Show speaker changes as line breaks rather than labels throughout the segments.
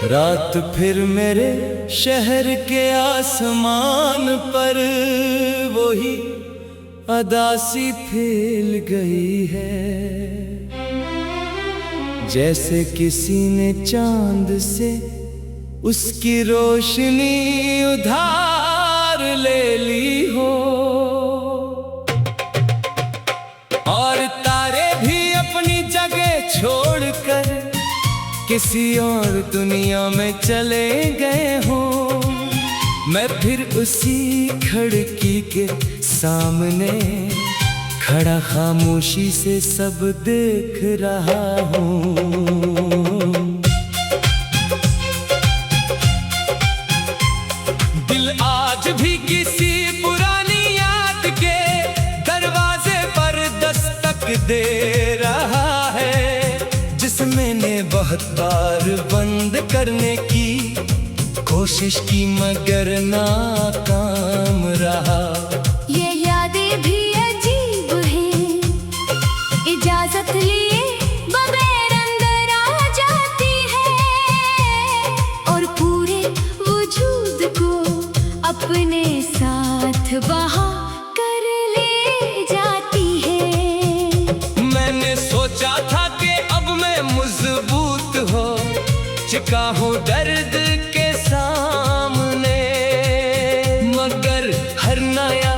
रात फिर मेरे शहर के आसमान पर वही अदासी फैल गई है, जैसे किसी ने चांद से उसकी रोशनी उधार ले ली हो। और तारे भी अपनी जगह छोड़कर किसी और दुनिया में चले गए हो। मैं फिर उसी खिड़की के सामने खड़ा खामोशी से सब देख रहा हूँ। दिल आज भी किसी पुरानी याद के दरवाजे पर दस्तक दे रहा है, जिसमें ने बहुत बार बंद करने की कोशिश की मगर नाकाम रहा।
ये यादें भी अजीब हैं, इजाजत लिए बगैर अंदर आ जाती है और पूरे वजूद को अपने साथ बहा कर ले जाती है।
मैंने सोचा था कि अब मैं मजबूत हो चुका हूँ दर्द के सामने, मगर हर नया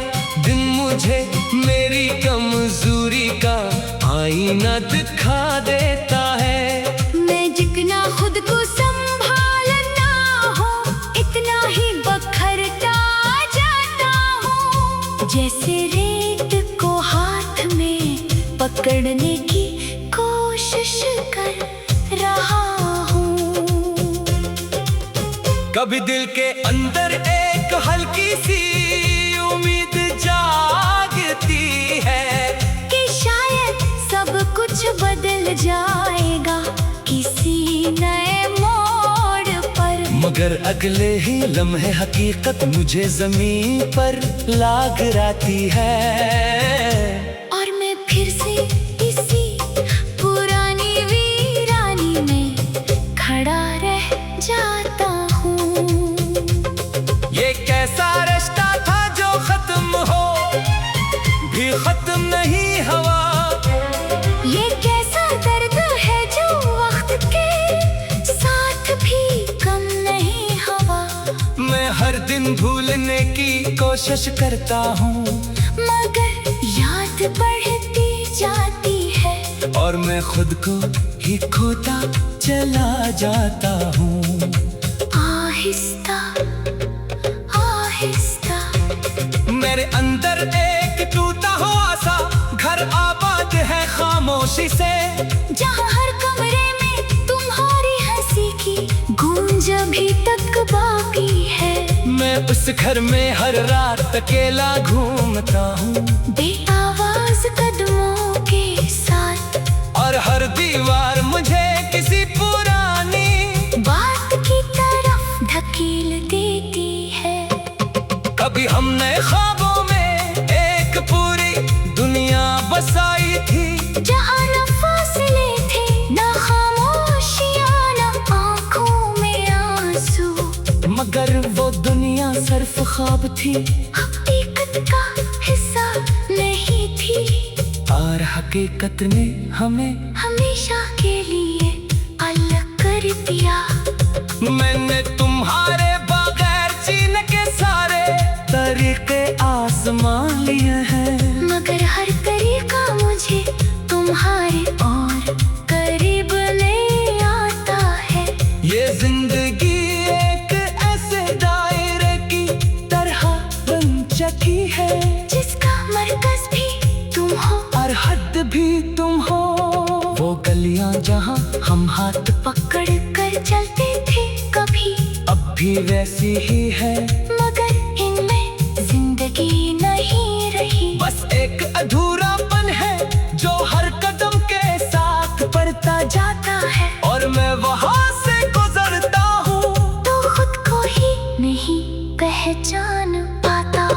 दिन मुझे मेरी कमजोरी का आईना दिखा देता है।
मैं जितना खुद को संभालना हो इतना ही बखरता जाता हूँ, जैसे रेत को हाथ में पकड़ने की कोशिश कर रहा हूँ।
कभी दिल के अंदर एक हल्की सी उम्मीद जागती है
कि शायद सब कुछ बदल जाएगा किसी नए मोड़ पर,
मगर अगले ही लम्हे हकीकत मुझे जमीन पर ला गिराती है।
और मैं फिर से इसी पुरानी वीरानी में खड़ा रह जाता हूँ।
ये कैसा रिश्ता था जो खत्म हो भी खत्म नहीं हुआ।
ये कैसा दर्द है जो वक्त के साथ भी कम नहीं हुआ।
मैं हर दिन भूलने की कोशिश करता हूँ,
मगर याद बढ़ती जाती है
और मैं खुद को ही खोता चला जाता हूँ।
आहिस्ता आहिस्ता
मेरे अंदर एक टूटा हुआ सा घर आबाद है खामोशी से,
जहाँ हर कमरे में तुम्हारी हंसी की गूंज अभी तक बाकी है।
मैं उस घर में हर रात अकेला घूमता हूँ
बेआवाज कदमों के साथ,
और हर दीवार मुझे किसी पुरानी
बात की तरफ ढकेल देती है।
कभी हमने ख्वाबों में एक पूरी दुनिया बसाई थी,
जहाँ न फासले थे न खामोशियाँ न आँखों में आंसू,
मगर वो दुनिया सिर्फ ख्वाब थी,
हकीकत का हिस्सा नहीं थी।
और हकीकत ने हमें
हमेशा के लिए अलग कर दिया।
मैंने तुम्हारे बगैर जीने के सारे तरीके आजमा लिए हैं,
मगर हर तरीका मुझे तुम्हारे और करीब ले आता है।
ये जिंदगी एक ऐसे दायरे की तरह बन चुकी है,
जिसका मरकज भी तुम हो
और हद भी तुम हो। वो गलियां जहां हम हाथ
पकड़ कर चलते थे कभी
अब भी वैसी ही है,
मगर इनमें जिंदगी नहीं रही।
बस एक अधूरापन है जो हर कदम के साथ बढ़ता
जाता है
और मैं वहां से गुजरता हूँ
तो खुद को ही नहीं पहचान पाता।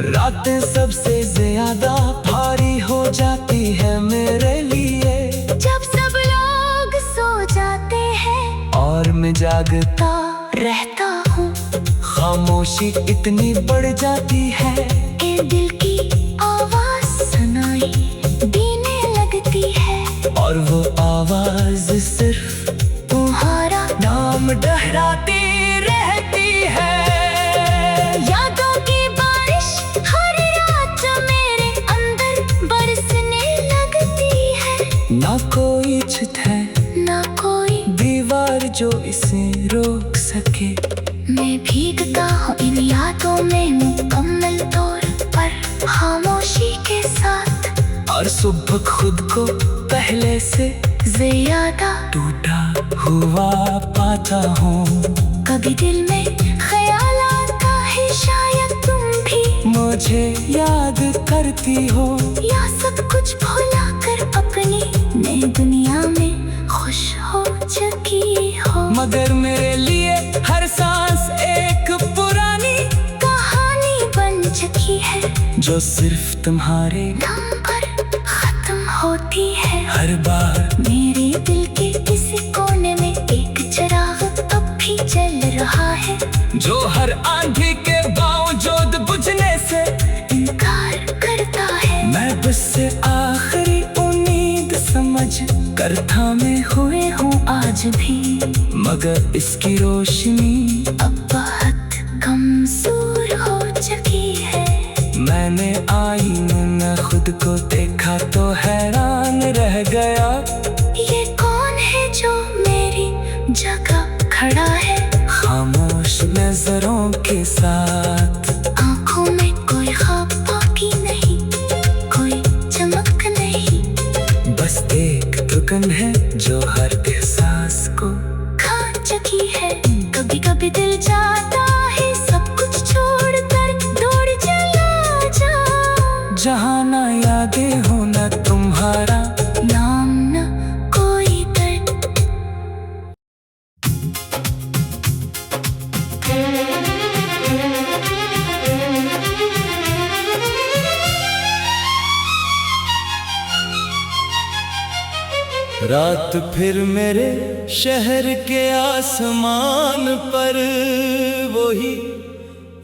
रातें सबसे ज्यादा भारी हो जाती है मेरे लिए,
जब सब लोग सो जाते हैं
और मैं जा जागता
रहता हूँ
खामोशी इतनी बढ़ जाती है
कि दिल की आवाज सुनाई देने लगती है
और वो आवाज सिर्फ
तुम्हारा
नाम दोहराती रहती है।
यादों की बारिश हर रात मेरे अंदर बरसने लगती है
ना कोई छत है
ना कोई
दीवार जो इसे रोक सके।
मैं भीगता हूँ इन यादों में मुकम्मल तौर पर खामोशी के साथ
और सुबह खुद को पहले से
ज्यादा
टूटा हुआ पाता हूँ।
कभी दिल में ख्याल आता है शायद तुम भी
मुझे याद करती हो
या सब कुछ भुला कर अपनी नई दुनिया में खुश हो चुकी हो।
मगर मेरे लिए हर सांस एक पुरानी
कहानी बन चुकी है
जो सिर्फ तुम्हारे
दम पर खत्म होती है।
हर बार
मेरे दिल के किसी कोने में एक चिराग अब भी जल रहा है
जो हर आंधी के बावजूद बुझने से
इनकार करता है।
मैं बस से आखिरी उम्मीद समझ कर थामे हुए हूँ आज भी, मगर इसकी रोशनी
अब बहुत कमजोर हो चुकी है।
मैंने आईने में खुद को देखा तो हैरान रह गया।
ये कौन है जो मेरी जगह खड़ा है
खामोश नजरों के साथ,
आंखों में कोई ख्वाब बाकी नहीं, कोई चमक नहीं,
बस एक धुकन है जो हर एहसास को
खा चुकी है। कभी कभी दिल चाहता है सब कुछ छोड़कर दौड़ चला जा,
जहाँ ना यादें हो ना तुम्हारा
नाम न कोई दर्द।
रात फिर मेरे शहर के आसमान पर वही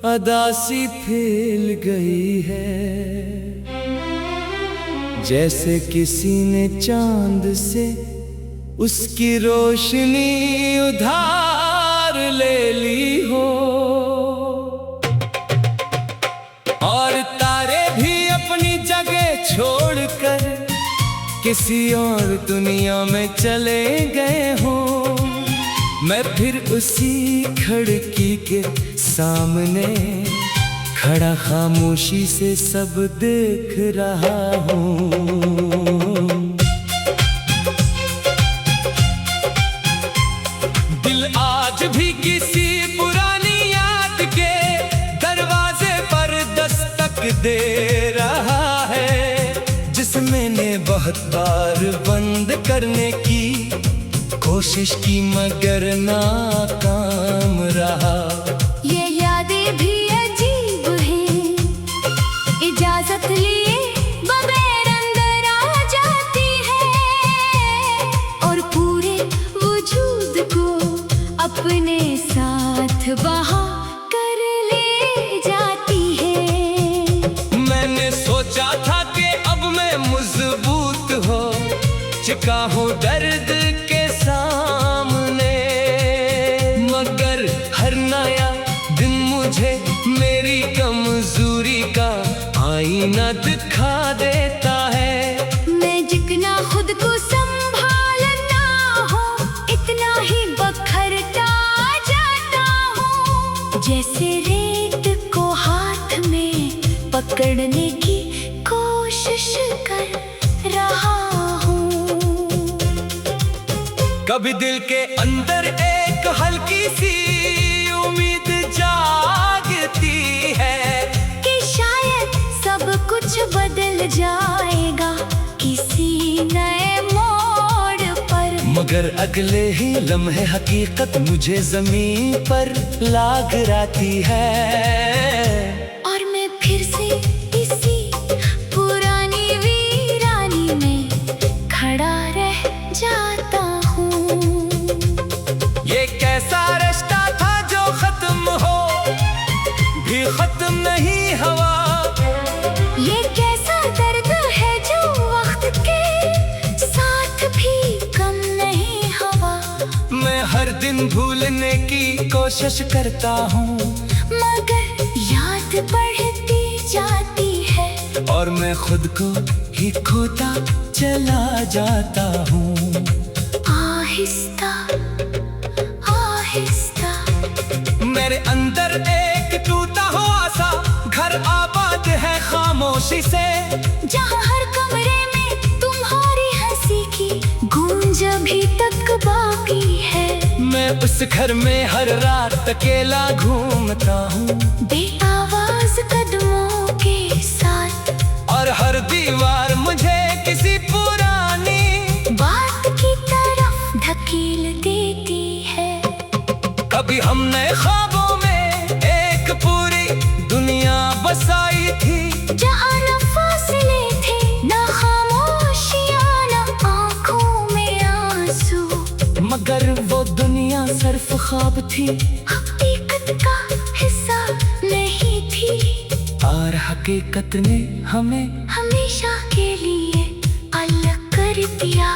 अदासी फैल गई है, जैसे किसी ने चांद से उसकी रोशनी उधार ले ली हो, और तारे भी अपनी जगह छोड़कर किसी और दुनिया में चले गए हों। मैं फिर उसी खिड़की के सामने खड़ा खामोशी से सब देख रहा हूँ। दिल आज भी किसी पुरानी याद के दरवाजे पर दस्तक दे रहा है, जिसे मैंने बहुत बार बंद करने की कोशिश की मगर नाकाम रहा।
ये यादें भी अजीब हैं, इजाजत लिए बगैर अंदर आ जाती है और पूरे वजूद को अपने साथ बहा कर ले जाती है।
मैंने सोचा था कि अब मैं मजबूत हो चुका हूँ दर्द के सामने, मगर हर नया दिन मुझे मेरी कमजोरी का आईना दिखा देता है।
मैं जितना खुद को संभालना हो इतना ही बखरता जाता हूँ, जैसे रेत को हाथ में पकड़ने की कोशिश कर रहा हूँ।
कभी दिल के अंदर एक हल्की सी उम्मीद जागती है
कि शायद सब कुछ बदल जाएगा किसी नए मोड़ पर,
मगर अगले ही लम्हे हकीकत मुझे जमीन पर ला गिराती है।
और मैं फिर से इसी पुरानी वीरानी में खड़ा रह जाता हूँ।
ये कैसा दिन भूलने की कोशिश करता हूँ,
मगर याद बढ़ती जाती है
और मैं खुद को ही खोता चला जाता हूँ।
आहिस्ता आहिस्ता
मेरे अंदर एक टूटा हुआ सा घर आबाद है खामोशी से,
जहाँ हर कमरे में तुम्हारी हंसी की गूंज अभी तक बाकी है।
मैं उस घर में हर रात अकेला घूमता हूँ,
बेआवाज कदमों के साथ,
और हर दीवार मुझे किसी पुरानी
बात की तरफ ढकेल देती है।
कभी हमने ख्वाबों में एक पूरी दुनिया बसाई थी,
जहाँ न फासले थे, न खामोशियाँ, न आँखों में आंसू,
मगर वो दुनिया सिर्फ ख्वाब थी,
हकीकत का हिस्सा नहीं थी।
और हकीकत ने हमें
हमेशा के लिए अलग कर दिया।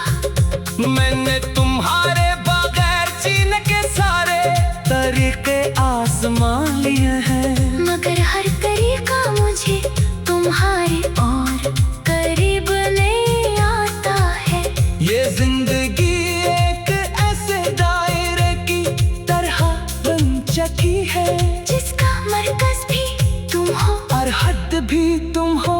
मैंने तुम्हारे बगैर जीने के सारे तरीके आजमा लिए हैं,
मगर हर तरीका मुझे तुम्हारे और करीब ले आता है।
ये जिंदगी एक ऐसे दायरे की तरह बन चुकी है,
जिसका मरकज भी तुम हो
और हद भी तुम हो।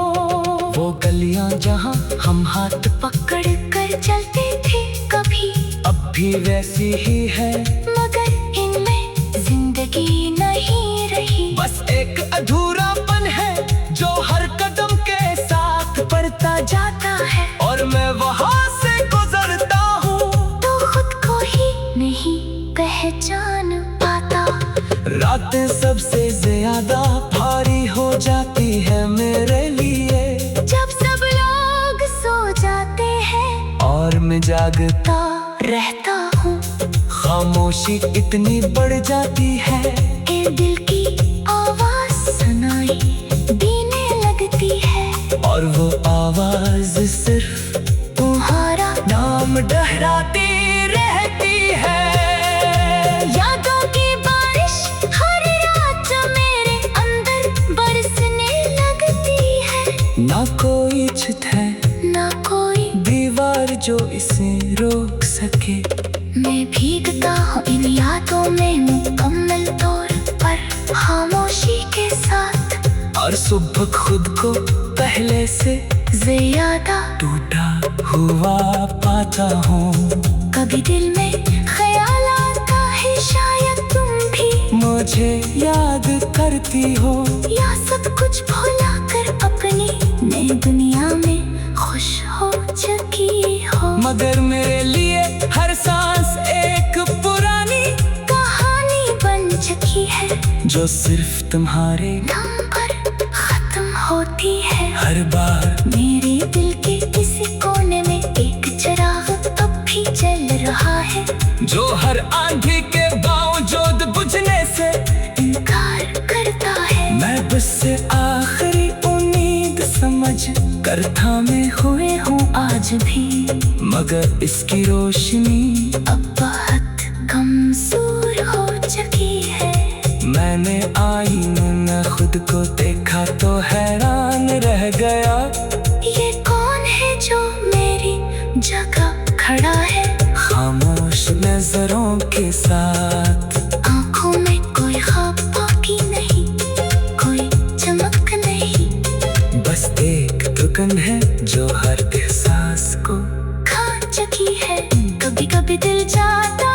वो गलियां जहां हम हाथ
पकड़ कर चलते थे कभी,
अब भी वैसी ही है,
मगर इनमें जिंदगी नहीं रही।
बस एक अधूरापन है जो हर कदम के साथ बढ़ता
जाता है
और मैं वहां से गुजरता हूँ,
तो खुद को ही नहीं पहचान पाता।
रातें सबसे ज्यादा भारी हो जाती है मेरे लिए,
जब सब लोग सो जाते हैं
और मैं जागता
रहता हूँ।
खामोशी इतनी बढ़ जाती है,
ए दिल की आवाज सुनाई देने लगती है,
और वो आवाज सिर्फ
तुम्हारा
नाम दोहराती रहती है।
यादों की बारिश हर रात मेरे अंदर बरसने लगती है।
ना कोई छत है,
ना कोई
दीवार जो इसे रोक सके,
मैं भीगता हूँ इन यादों में मुकम्मल तौर पर, खामोशी के साथ,
और सुबह खुद को पहले से
ज्यादा
टूटा हुआ पाता हूँ।
कभी दिल में ख्याल आता है शायद तुम भी
मुझे याद करती हो,
या सब कुछ भुला कर अपनी नई दुनिया में खुश हो चुकी हो।
मगर मेरे लिए हर सांस एक पुरानी
कहानी बन चुकी है,
जो सिर्फ तुम्हारे
दम पर खत्म होती है।
हर बार
मेरे दिल के किसी कोने में एक चिराग अब भी जल रहा है,
जो हर आंधी के बावजूद बुझने से
इनकार करता है।
मैं बस से आखिरी उम्मीद समझ कर थामे हुए हूँ आज भी, मगर इसकी रोशनी
अब बहुत कमजोर हो चुकी है।
मैंने आईने में खुद को देखा तो हैरान रह गया,
ये कौन है जो मेरी जगह खड़ा है?
खामोश नजरों के साथ,
आंखों में कोई ख्वाब बाकी नहीं, कोई चमक नहीं,
बस एक धुकन है जो हर एहसास को
खा चुकी है। कभी कभी दिल चाहता